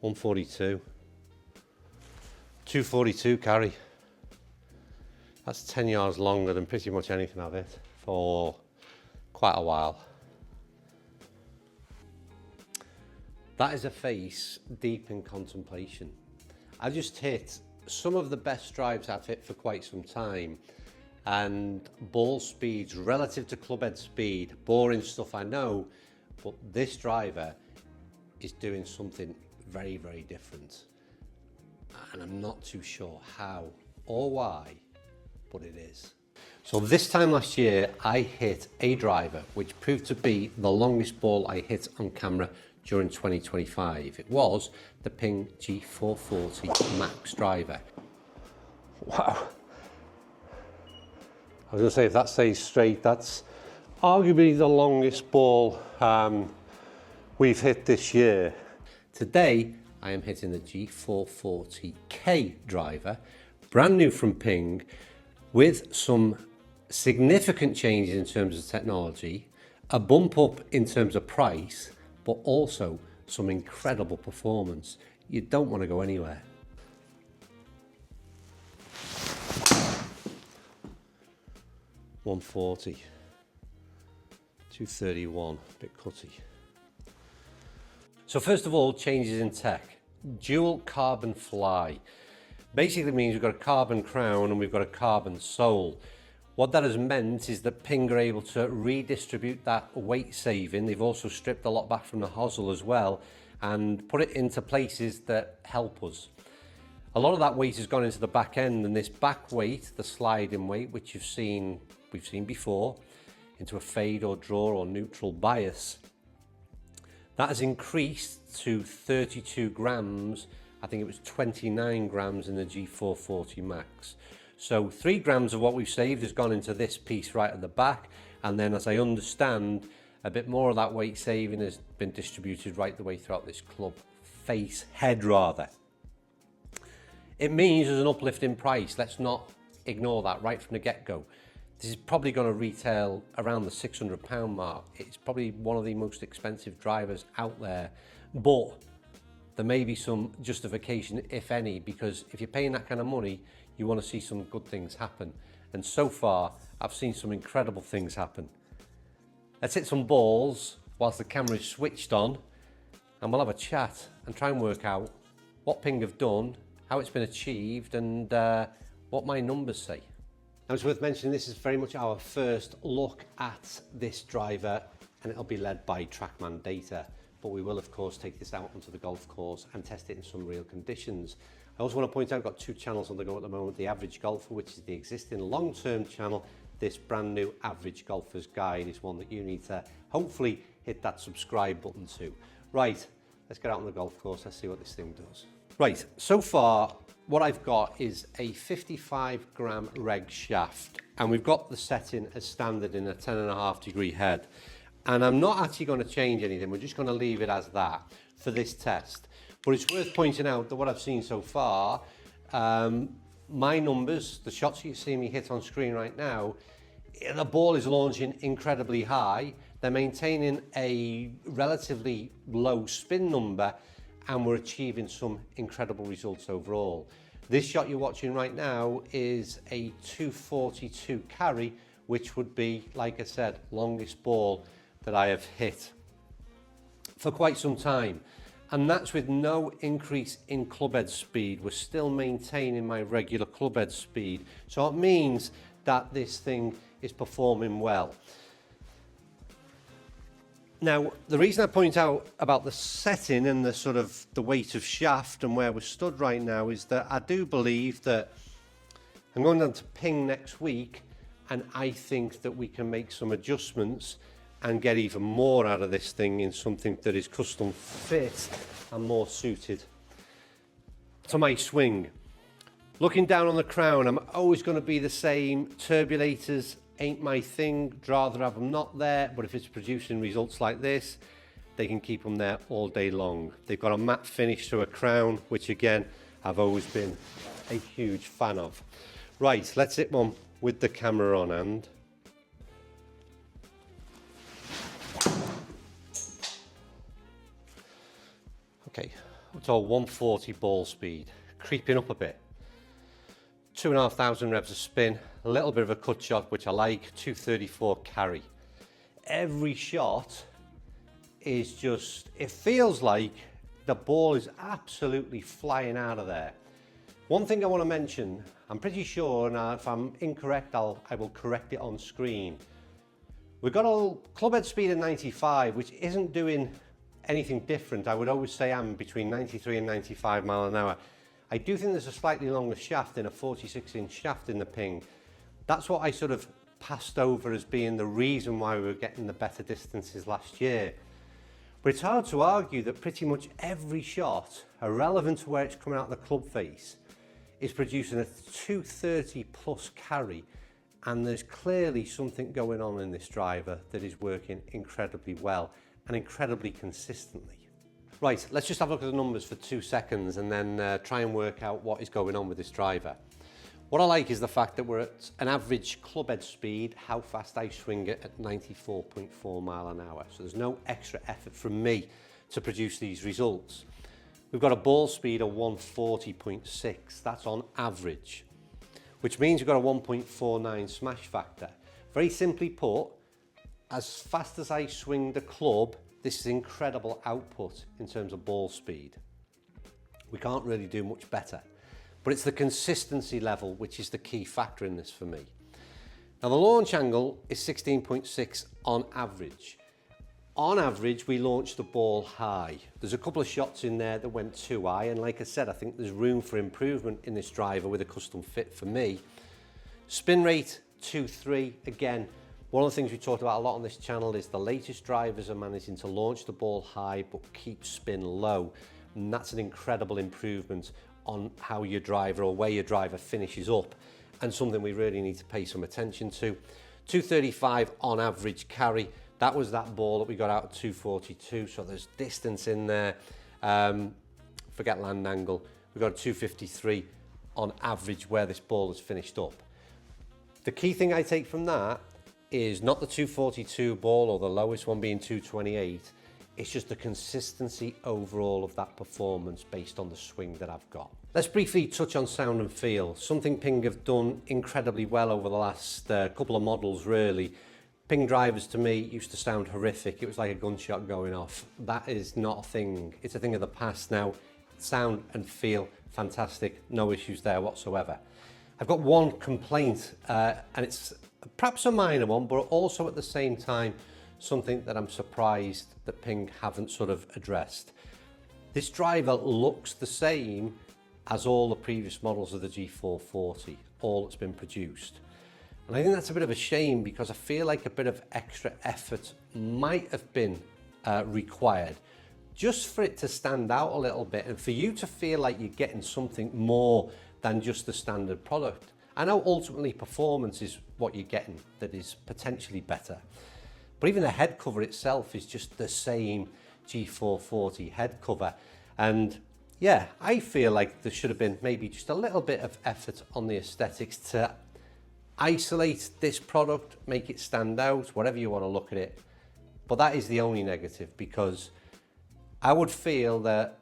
142. 242 carry. That's 10 yards longer than pretty much anything I've hit for quite a while. That is a face deep in contemplation. I just hit some of the best drives I've hit for quite some time, and ball speeds relative to clubhead speed, boring stuff I know, but this driver is doing something very, very different. And I'm not too sure how or why, but it is. So this time last year, I hit a driver which proved to be the longest ball I hit on camera during 2025. It was the Ping G440 Max driver. Wow. I was going to say, if that stays straight, that's arguably the longest ball we've hit this year. Today, I am hitting the G440K driver, brand new from Ping, with some significant changes in terms of technology, a bump up in terms of price, but also some incredible performance. You don't want to go anywhere. $140, $231, bit cutty. So first of all, changes in tech. Dual carbon fly. Basically means we've got a carbon crown and we've got a carbon sole. What that has meant is that Ping are able to redistribute that weight saving. They've also stripped a lot back from the hosel as well and put it into places that help us. A lot of that weight has gone into the back end, and this back weight, the sliding weight, which we've seen before, into a fade or draw or neutral bias, that has increased to 32 grams. I think it was 29 grams in the G440 Max. So 3 grams of what we've saved has gone into this piece right at the back, and then, as I understand, a bit more of that weight saving has been distributed right the way throughout this club face, head rather. It means there's an uplift in price. Let's not ignore that right from the get-go. This is probably going to retail around the £600 mark. It's probably one of the most expensive drivers out there, but there may be some justification, if any, because if you're paying that kind of money, you want to see some good things happen. And so far, I've seen some incredible things happen. Let's hit some balls whilst the camera is switched on, and we'll have a chat and try and work out what Ping have done, how it's been achieved, and what my numbers say. Now, it's worth mentioning this is very much our first look at this driver, and it'll be led by TrackMan data, but we will of course take this out onto the golf course and test it in some real conditions. I also want to point out I've got 2 channels on the go at the moment. The Average Golfer, which is the existing long-term channel. This brand new Average Golfer's Guide is one that you need to hopefully hit that subscribe button to. Right, let's get out on the golf course, let's see what this thing does. Right, so far what I've got is a 55 gram reg shaft, and we've got the setting as standard in a 10.5 degree head. And I'm not actually going to change anything, we're just going to leave it as that for this test. But it's worth pointing out that what I've seen so far, my numbers, the shots you see me hit on screen right now, the ball is launching incredibly high. They're maintaining a relatively low spin number, and we're achieving some incredible results overall. This shot you're watching right now is a 242 carry, which would be, like I said, longest ball that I have hit for quite some time. And that's with no increase in clubhead speed. We're still maintaining my regular clubhead speed. So it means that this thing is performing well. Now, the reason I point out about the setting and the sort of the weight of shaft and where we're stood right now is that I do believe that I'm going down to Ping next week, and I think that we can make some adjustments and get even more out of this thing in something that is custom fit and more suited to my swing. Looking down on the crown, I'm always going to be the same. Turbulators ain't my thing, rather have them not there, but if it's producing results like this, they can keep them there all day long. They've got a matte finish to a crown, which again, I've always been a huge fan of. Right, let's hit one with the camera on hand. Okay, to a 140 ball speed, creeping up a bit. 2,500 revs of spin, a little bit of a cut shot, which I like, 234 carry. Every shot is just, it feels like the ball is absolutely flying out of there. One thing I want to mention, I'm pretty sure, and if I'm incorrect, I will correct it on screen. We've got a club head speed of 95, which isn't doing anything different. I would always say I'm between 93 and 95 mile an hour. I do think there's a slightly longer shaft in a 46-inch shaft in the Ping. That's what I sort of passed over as being the reason why we were getting the better distances last year. But it's hard to argue that pretty much every shot, irrelevant to where it's coming out the club face, is producing a 230 plus carry, and there's clearly something going on in this driver that is working incredibly well and incredibly consistently. Right, let's just have a look at the numbers for 2 seconds and then try and work out what is going on with this driver. What I like is the fact that we're at an average club head speed, how fast I swing it, at 94.4 mile an hour. So there's no extra effort from me to produce these results. We've got a ball speed of 140.6, that's on average, which means we've got a 1.49 smash factor. Very simply put, as fast as I swing the club, this is incredible output in terms of ball speed. We can't really do much better. But it's the consistency level which is the key factor in this for me. Now the launch angle is 16.6 on average. On average, we launch the ball high. There's a couple of shots in there that went too high, and like I said, I think there's room for improvement in this driver with a custom fit for me. Spin rate 2.3, again, one of the things we talked about a lot on this channel is the latest drivers are managing to launch the ball high but keep spin low, and that's an incredible improvement on how your driver or where your driver finishes up, and something we really need to pay some attention to. 235 on average carry, that was that ball that we got out at 242, so there's distance in there. Forget land angle, we've got a 253 on average where this ball has finished up. The key thing I take from that is not the 242 ball or the lowest one being 228, it's just the consistency overall of that performance based on the swing that I've got. Let's briefly touch on sound and feel. Something Ping have done incredibly well over the last couple of models really. Ping drivers to me used to sound horrific. It was like a gunshot going off. That is not a thing. It's a thing of the past now. Sound and feel fantastic. No issues there whatsoever. I've got one complaint and it's perhaps a minor one, but also at the same time something that I'm surprised that Ping haven't sort of addressed. This driver looks the same as all the previous models of the G440, all that's been produced. And I think that's a bit of a shame because I feel like a bit of extra effort might have been required just for it to stand out a little bit and for you to feel like you're getting something more than just the standard product. I know ultimately performance is what you're getting that is potentially better. But even the head cover itself is just the same G440 head cover. And yeah, I feel like there should have been maybe just a little bit of effort on the aesthetics to isolate this product, make it stand out, whatever you want to look at it. But that is the only negative, because I would feel that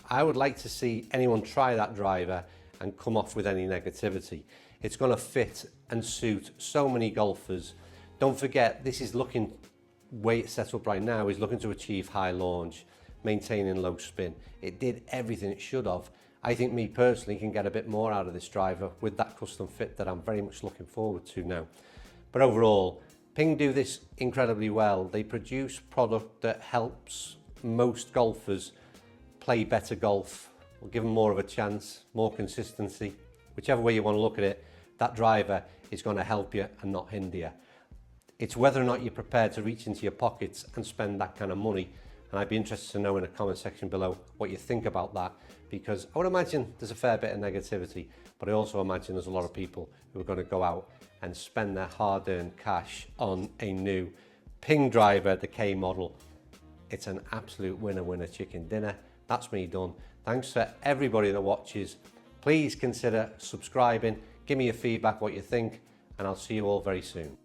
I would like to see anyone try that driver and come off with any negativity. It's going to fit and suit so many golfers. Don't forget, this is looking, way it's set up right now, is looking to achieve high launch, maintaining low spin. It did everything it should have. I think me personally can get a bit more out of this driver with that custom fit that I'm very much looking forward to now. But overall, Ping do this incredibly well. They produce product that helps most golfers play better golf, or give them more of a chance, more consistency. Whichever way you want to look at it, that driver is going to help you and not hinder you. It's whether or not you're prepared to reach into your pockets and spend that kind of money. And I'd be interested to know in the comment section below what you think about that, because I would imagine there's a fair bit of negativity, but I also imagine there's a lot of people who are going to go out and spend their hard-earned cash on a new Ping driver, the K model. It's an absolute winner chicken dinner. That's me done. Thanks for everybody that watches. Please consider subscribing, give me your feedback, what you think, and I'll see you all very soon.